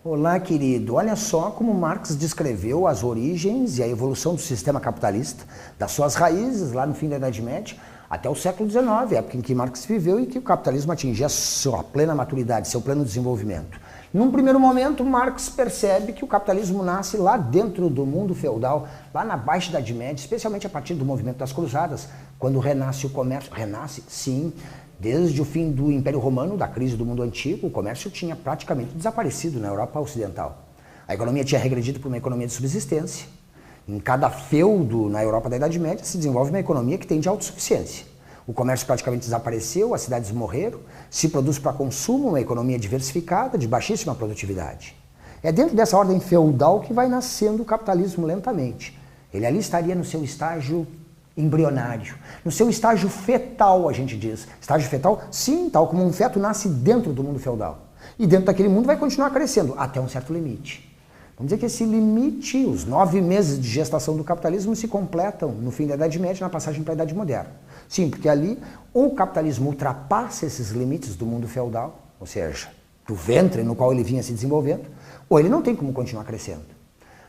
Olá, querido. Olha só como Marx descreveu as origens e a evolução do sistema capitalista, das suas raízes lá no fim da Idade Média até o século XIX, época em que Marx viveu e que o capitalismo atingia sua plena maturidade, seu pleno desenvolvimento. Num primeiro momento, Marx percebe que o capitalismo nasce lá dentro do mundo feudal, lá na Baixa Idade Média, especialmente a partir do movimento das Cruzadas, quando renasce o comércio. Renasce, sim. Desde o fim do Império Romano, da crise do mundo antigo, o comércio tinha praticamente desaparecido na Europa Ocidental. A economia tinha regredido para uma economia de subsistência. Em cada feudo na Europa da Idade Média se desenvolve uma economia que tende à autossuficiência. O comércio praticamente desapareceu, as cidades morreram, se produz para consumo, uma economia diversificada, de baixíssima produtividade. É dentro dessa ordem feudal que vai nascendo o capitalismo lentamente. Ele ali estaria no seu estágio embrionário, no seu estágio fetal, a gente diz. Estágio fetal? Sim, tal como um feto nasce dentro do mundo feudal. E dentro daquele mundo vai continuar crescendo, até um certo limite. Vamos dizer que esse limite, os 9 meses de gestação do capitalismo, se completam no fim da Idade Média, na passagem para a Idade Moderna. Sim, porque ali ou o capitalismo ultrapassa esses limites do mundo feudal, ou seja, do ventre no qual ele vinha se desenvolvendo, ou ele não tem como continuar crescendo.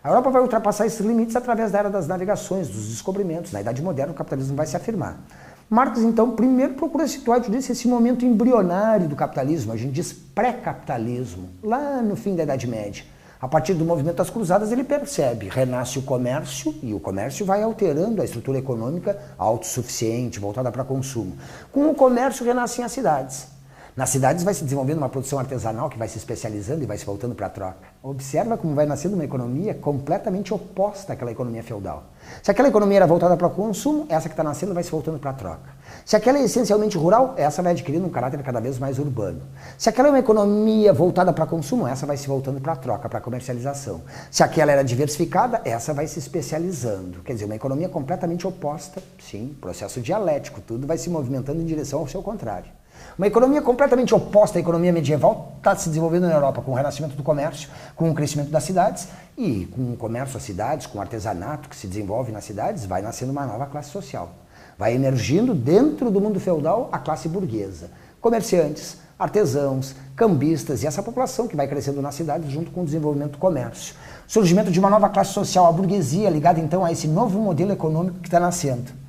A Europa vai ultrapassar esses limites através da era das navegações, dos descobrimentos. Na Idade Moderna, o capitalismo vai se afirmar. Marx, então, primeiro procura situar, eu disse, esse momento embrionário do capitalismo, a gente diz pré-capitalismo, lá no fim da Idade Média. A partir do movimento das Cruzadas, ele percebe, renasce o comércio, e o comércio vai alterando a estrutura econômica autossuficiente, voltada para consumo. Com o comércio, renascem as cidades. Nas cidades vai se desenvolvendo uma produção artesanal que vai se especializando e vai se voltando para a troca. Observa como vai nascendo uma economia completamente oposta àquela economia feudal. Se aquela economia era voltada para o consumo, essa que está nascendo vai se voltando para a troca. Se aquela é essencialmente rural, essa vai adquirindo um caráter cada vez mais urbano. Se aquela é uma economia voltada para consumo, essa vai se voltando para a troca, para a comercialização. Se aquela era diversificada, essa vai se especializando. Quer dizer, uma economia completamente oposta, sim, processo dialético, tudo vai se movimentando em direção ao seu contrário. Uma economia completamente oposta à economia medieval está se desenvolvendo na Europa com o renascimento do comércio, com o crescimento das cidades e com o comércio às cidades, com o artesanato que se desenvolve nas cidades, vai nascendo uma nova classe social. Vai emergindo dentro do mundo feudal a classe burguesa. Comerciantes, artesãos, cambistas e essa população que vai crescendo nas cidades junto com o desenvolvimento do comércio. Surgimento de uma nova classe social, a burguesia, ligada então a esse novo modelo econômico que está nascendo.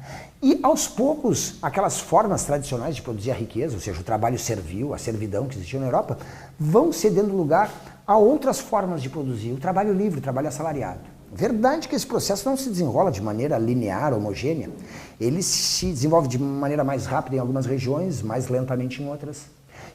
E, aos poucos, aquelas formas tradicionais de produzir a riqueza, ou seja, o trabalho servil, a servidão que existia na Europa, vão cedendo lugar a outras formas de produzir, o trabalho livre, o trabalho assalariado. Verdade que esse processo não se desenrola de maneira linear, homogênea. Ele se desenvolve de maneira mais rápida em algumas regiões, mais lentamente em outras.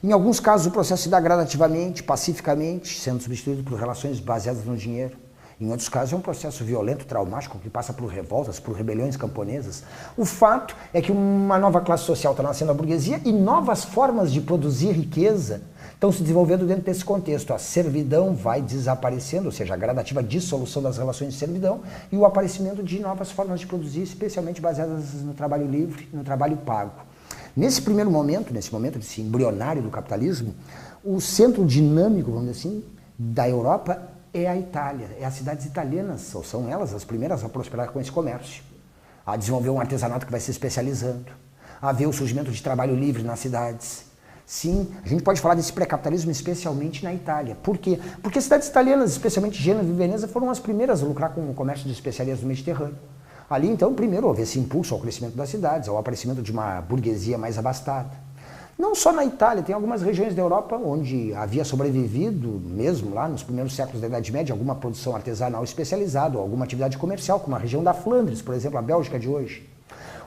Em alguns casos, o processo se dá gradativamente, pacificamente, sendo substituído por relações baseadas no dinheiro. Em outros casos, é um processo violento, traumático, que passa por revoltas, por rebeliões camponesas. O fato é que uma nova classe social está nascendo a burguesia e novas formas de produzir riqueza estão se desenvolvendo dentro desse contexto. A servidão vai desaparecendo, ou seja, a gradativa dissolução das relações de servidão e o aparecimento de novas formas de produzir, especialmente baseadas no trabalho livre, no trabalho pago. Nesse primeiro momento, nesse momento desse embrionário do capitalismo, o centro dinâmico, vamos dizer assim, da Europa é a Itália, é as cidades italianas, ou são elas as primeiras a prosperar com esse comércio, a desenvolver um artesanato que vai se especializando, a ver o surgimento de trabalho livre nas cidades. Sim, a gente pode falar desse pré-capitalismo especialmente na Itália. Por quê? Porque as cidades italianas, especialmente Gênova e Veneza, foram as primeiras a lucrar com o comércio de especiarias do Mediterrâneo. Ali, então, primeiro houve esse impulso ao crescimento das cidades, ao aparecimento de uma burguesia mais abastada. Não só na Itália, tem algumas regiões da Europa onde havia sobrevivido, mesmo lá nos primeiros séculos da Idade Média, alguma produção artesanal especializada, ou alguma atividade comercial, como a região da Flandres, por exemplo, a Bélgica de hoje.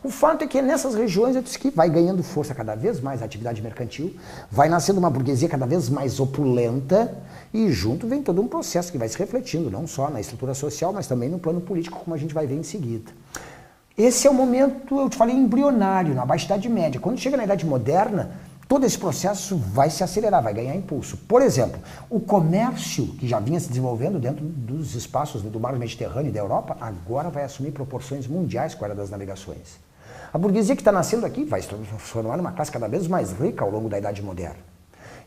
O fato é que nessas regiões, eu disse que vai ganhando força cada vez mais a atividade mercantil, vai nascendo uma burguesia cada vez mais opulenta e junto vem todo um processo que vai se refletindo, não só na estrutura social, mas também no plano político, como a gente vai ver em seguida. Esse é o momento, eu te falei, embrionário, na Baixa Idade Média. Quando chega na Idade Moderna, todo esse processo vai se acelerar, vai ganhar impulso. Por exemplo, o comércio que já vinha se desenvolvendo dentro dos espaços do mar Mediterrâneo e da Europa, agora vai assumir proporções mundiais com a era das navegações. A burguesia que está nascendo aqui vai se transformar numa classe cada vez mais rica ao longo da Idade Moderna.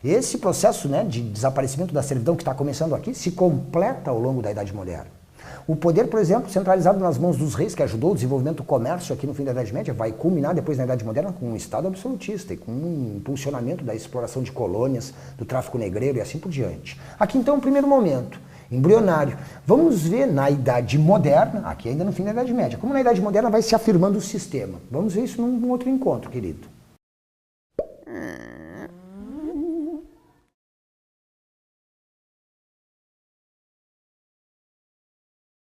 Esse processo, de desaparecimento da servidão que está começando aqui se completa ao longo da Idade Moderna. O poder, por exemplo, centralizado nas mãos dos reis, que ajudou o desenvolvimento do comércio aqui no fim da Idade Média, vai culminar depois na Idade Moderna com um Estado absolutista e com um impulsionamento da exploração de colônias, do tráfico negreiro e assim por diante. Aqui então, o primeiro momento, embrionário. Vamos ver na Idade Moderna, aqui ainda no fim da Idade Média, como na Idade Moderna vai se afirmando o sistema. Vamos ver isso num outro encontro, querido.